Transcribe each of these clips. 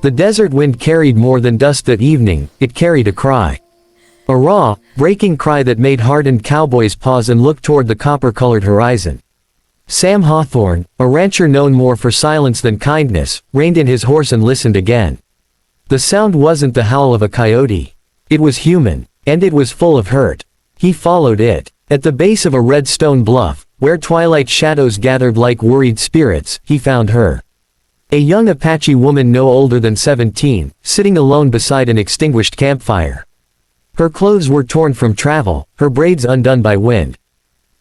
The desert wind carried more than dust that evening, it carried a cry. A raw, breaking cry that made hardened cowboys pause and look toward the copper-colored horizon. Sam Hawthorne, a rancher known more for silence than kindness, reined in his horse and listened again. The sound wasn't the howl of a coyote. It was human, and it was full of hurt. He followed it. At the base of a red stone bluff, where twilight shadows gathered like worried spirits, he found her. A young Apache woman no older than 17, sitting alone beside an extinguished campfire. Her clothes were torn from travel, her braids undone by wind.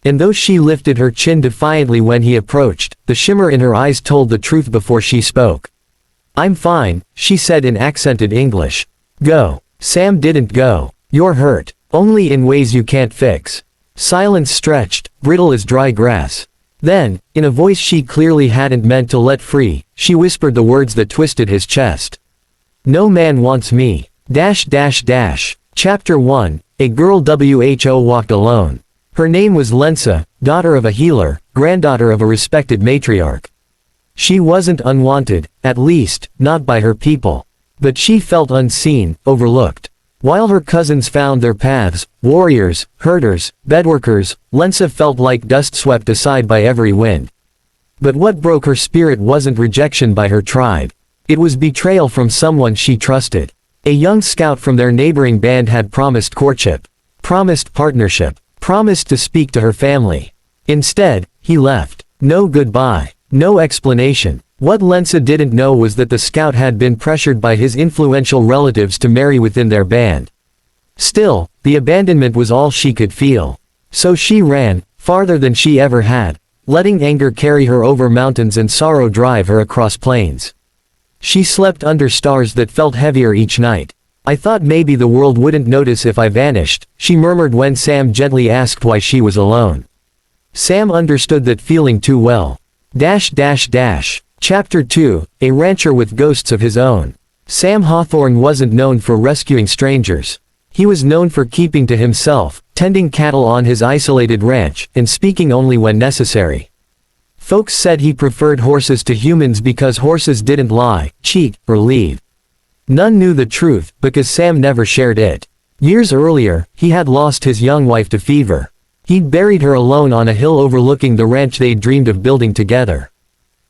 And though she lifted her chin defiantly when he approached, the shimmer in her eyes told the truth before she spoke. "I'm fine," she said in accented English. "Go." Sam didn't go. "You're hurt. Only in ways you can't fix." Silence stretched, brittle as dry grass. Then, in a voice she clearly hadn't meant to let free, she whispered the words that twisted his chest. "No man wants me. Chapter 1, A girl who walked alone. Her name was Lensa, daughter of a healer, granddaughter of a respected matriarch. She wasn't unwanted, at least, not by her people. But she felt unseen, overlooked. While her cousins found their paths, warriors, herders, bedworkers, Lensa felt like dust swept aside by every wind. But what broke her spirit wasn't rejection by her tribe. It was betrayal from someone she trusted. A young scout from their neighboring band had promised courtship, promised partnership, promised to speak to her family. Instead, he left. No goodbye. No explanation. What Lensa didn't know was that the scout had been pressured by his influential relatives to marry within their band. Still, the abandonment was all she could feel. So she ran, farther than she ever had, letting anger carry her over mountains and sorrow drive her across plains. She slept under stars that felt heavier each night. "I thought maybe the world wouldn't notice if I vanished," she murmured when Sam gently asked why she was alone. Sam understood that feeling too well. Chapter 2, A rancher with ghosts of his own. Sam Hawthorne wasn't known for rescuing strangers. He was known for keeping to himself, tending cattle on his isolated ranch, and speaking only when necessary. Folks said he preferred horses to humans because horses didn't lie, cheat, or leave. None knew the truth, because Sam never shared it. Years earlier, he had lost his young wife to fever. He'd buried her alone on a hill overlooking the ranch they'd dreamed of building together.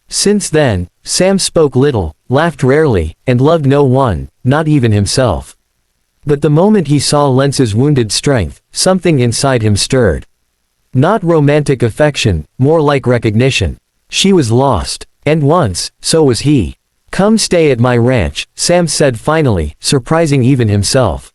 Since then, Sam spoke little, laughed rarely, and loved no one, not even himself. But the moment he saw Lensa's wounded strength, something inside him stirred. Not romantic affection, more like recognition. She was lost. And once, so was he. "Come stay at my ranch," Sam said finally, surprising even himself.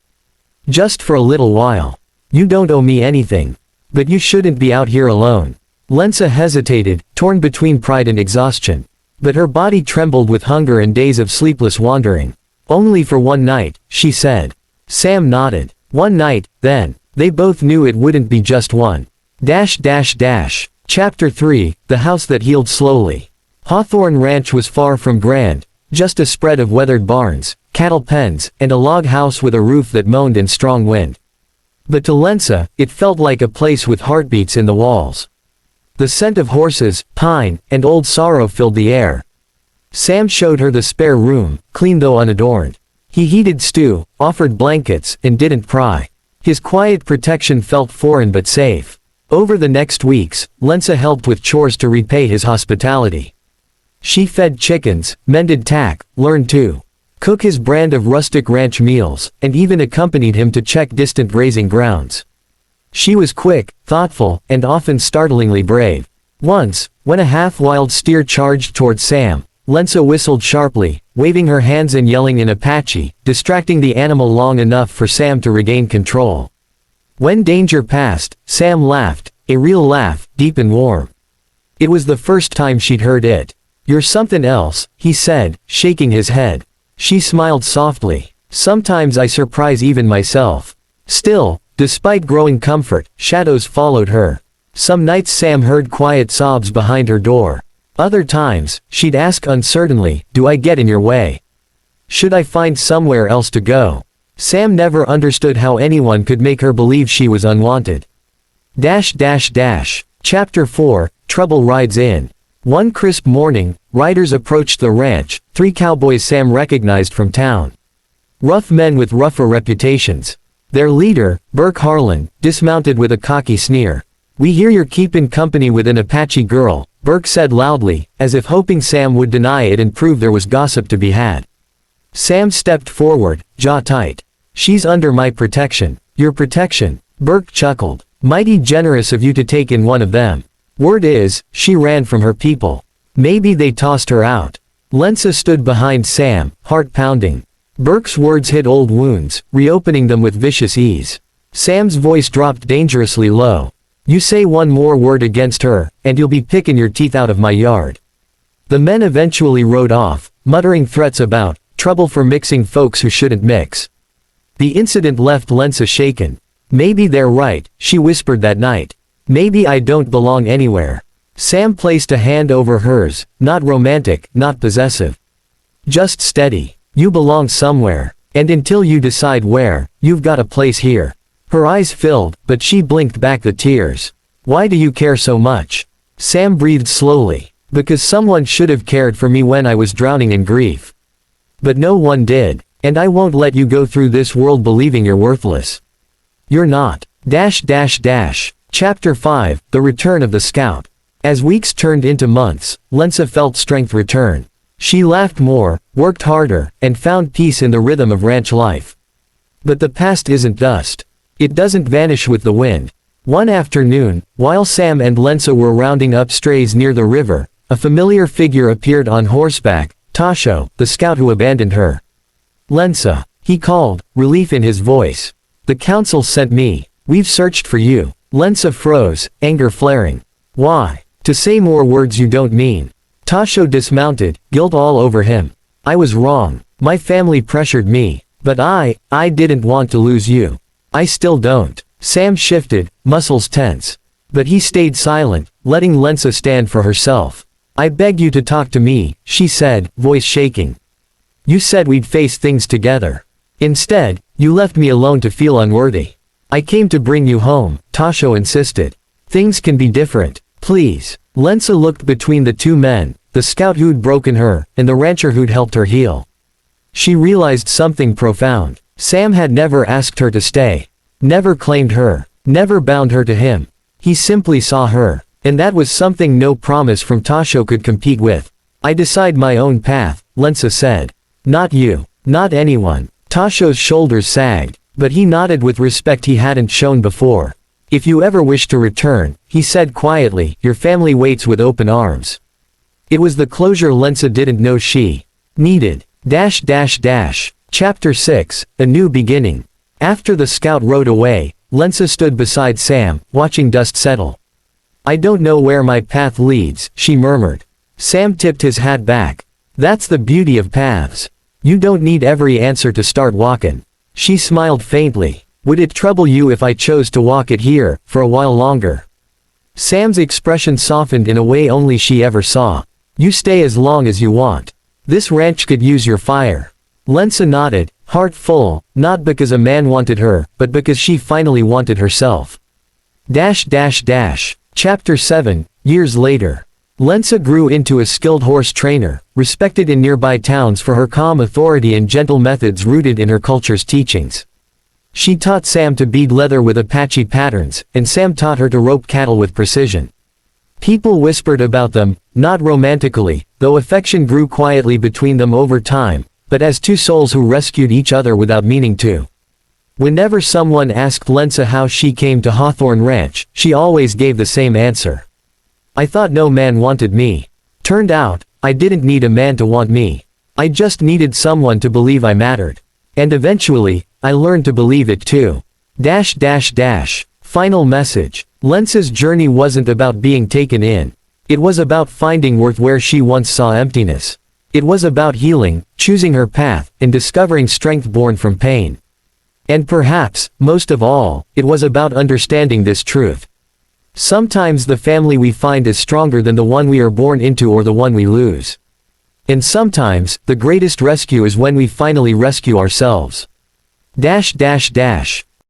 "Just for a little while. You don't owe me anything. But you shouldn't be out here alone." Lensa hesitated, torn between pride and exhaustion. But her body trembled with hunger and days of sleepless wandering. "Only for one night," she said. Sam nodded. "One night, then." They both knew it wouldn't be just one. Chapter 3, The House That Healed Slowly. Hawthorne Ranch was far from grand, just a spread of weathered barns, cattle pens, and a log house with a roof that moaned in strong wind. But to Lensa, it felt like a place with heartbeats in the walls. The scent of horses, pine, and old sorrow filled the air. Sam showed her the spare room, clean though unadorned. He heated stew, offered blankets, and didn't pry. His quiet protection felt foreign but safe. Over the next weeks, Lensa helped with chores to repay his hospitality. She fed chickens, mended tack, learned to cook his brand of rustic ranch meals, and even accompanied him to check distant grazing grounds. She was quick, thoughtful, and often startlingly brave. Once, when a half-wild steer charged toward Sam, Lensa whistled sharply, waving her hands and yelling in Apache, distracting the animal long enough for Sam to regain control. When danger passed, Sam laughed, a real laugh, deep and warm. It was the first time she'd heard it. "You're something else," he said, shaking his head. She smiled softly. "Sometimes I surprise even myself." Still, despite growing comfort, shadows followed her. Some nights Sam heard quiet sobs behind her door. Other times, she'd ask uncertainly, "Do I get in your way? Should I find somewhere else to go?" Sam never understood how anyone could make her believe she was unwanted. Chapter 4, Trouble Rides In. One crisp morning, riders approached the ranch, 3 cowboys Sam recognized from town. Rough men with rougher reputations. Their leader, Burke Harlan, dismounted with a cocky sneer. "We hear you're keeping company with an Apache girl," Burke said loudly, as if hoping Sam would deny it and prove there was gossip to be had. Sam stepped forward, jaw tight. "She's under my protection." "Your protection?" Burke chuckled. "Mighty generous of you to take in one of them. Word is, she ran from her people. Maybe they tossed her out." Lensa stood behind Sam, heart pounding. Burke's words hit old wounds, reopening them with vicious ease. Sam's voice dropped dangerously low. "You say one more word against her, and you'll be picking your teeth out of my yard." The men eventually rode off, muttering threats about trouble for mixing folks who shouldn't mix. The incident left Lensa shaken. "Maybe they're right," she whispered that night. "Maybe I don't belong anywhere." Sam placed a hand over hers, not romantic, not possessive. "Just steady. You belong somewhere. And until you decide where, you've got a place here." Her eyes filled, but she blinked back the tears. "Why do you care so much?" Sam breathed slowly. "Because someone should have cared for me when I was drowning in grief. But no one did. And I won't let you go through this world believing you're worthless. You're not. Chapter 5, The Return of the Scout. As weeks turned into months, Lensa felt strength return. She laughed more, worked harder, and found peace in the rhythm of ranch life. But the past isn't dust. It doesn't vanish with the wind. One afternoon, while Sam and Lensa were rounding up strays near the river, a familiar figure appeared on horseback, Tasho, the scout who abandoned her. "Lensa," he called, relief in his voice. "The council sent me. We've searched for you." Lensa froze, anger flaring. "Why? To say more words you don't mean." Tasho dismounted, guilt all over him. "I was wrong. My family pressured me. But I didn't want to lose you. I still don't." Sam shifted, muscles tense. But he stayed silent, letting Lensa stand for herself. "I begged you to talk to me," she said, voice shaking. "You said we'd face things together. Instead, you left me alone to feel unworthy." "I came to bring you home," Tasho insisted. "Things can be different. Please." Lensa looked between the 2 men, the scout who'd broken her, and the rancher who'd helped her heal. She realized something profound. Sam had never asked her to stay. Never claimed her. Never bound her to him. He simply saw her. And that was something no promise from Tasho could compete with. "I decide my own path," Lensa said. "Not you. Not anyone." Tasho's shoulders sagged, but he nodded with respect he hadn't shown before. "If you ever wish to return," he said quietly, "your family waits with open arms." It was the closure Lensa didn't know she needed. Chapter 6, A New Beginning. After the scout rode away, Lensa stood beside Sam, watching dust settle. "I don't know where my path leads," she murmured. Sam tipped his hat back. "That's the beauty of paths. You don't need every answer to start walking." She smiled faintly. "Would it trouble you if I chose to walk it here, for a while longer?" Sam's expression softened in a way only she ever saw. "You stay as long as you want. This ranch could use your fire." Lensa nodded, heart full, not because a man wanted her, but because she finally wanted herself. Chapter 7, Years Later. Lensa grew into a skilled horse trainer, respected in nearby towns for her calm authority and gentle methods rooted in her culture's teachings. She taught Sam to bead leather with Apache patterns, and Sam taught her to rope cattle with precision. People whispered about them, not romantically, though affection grew quietly between them over time, but as 2 souls who rescued each other without meaning to. Whenever someone asked Lensa how she came to Hawthorne Ranch, she always gave the same answer. "I thought no man wanted me. Turned out, I didn't need a man to want me. I just needed someone to believe I mattered. And eventually, I learned to believe it too." Final message. Lensa's journey wasn't about being taken in. It was about finding worth where she once saw emptiness. It was about healing, choosing her path, and discovering strength born from pain. And perhaps, most of all, it was about understanding this truth. Sometimes the family we find is stronger than the one we are born into or the one we lose. And sometimes, the greatest rescue is when we finally rescue ourselves.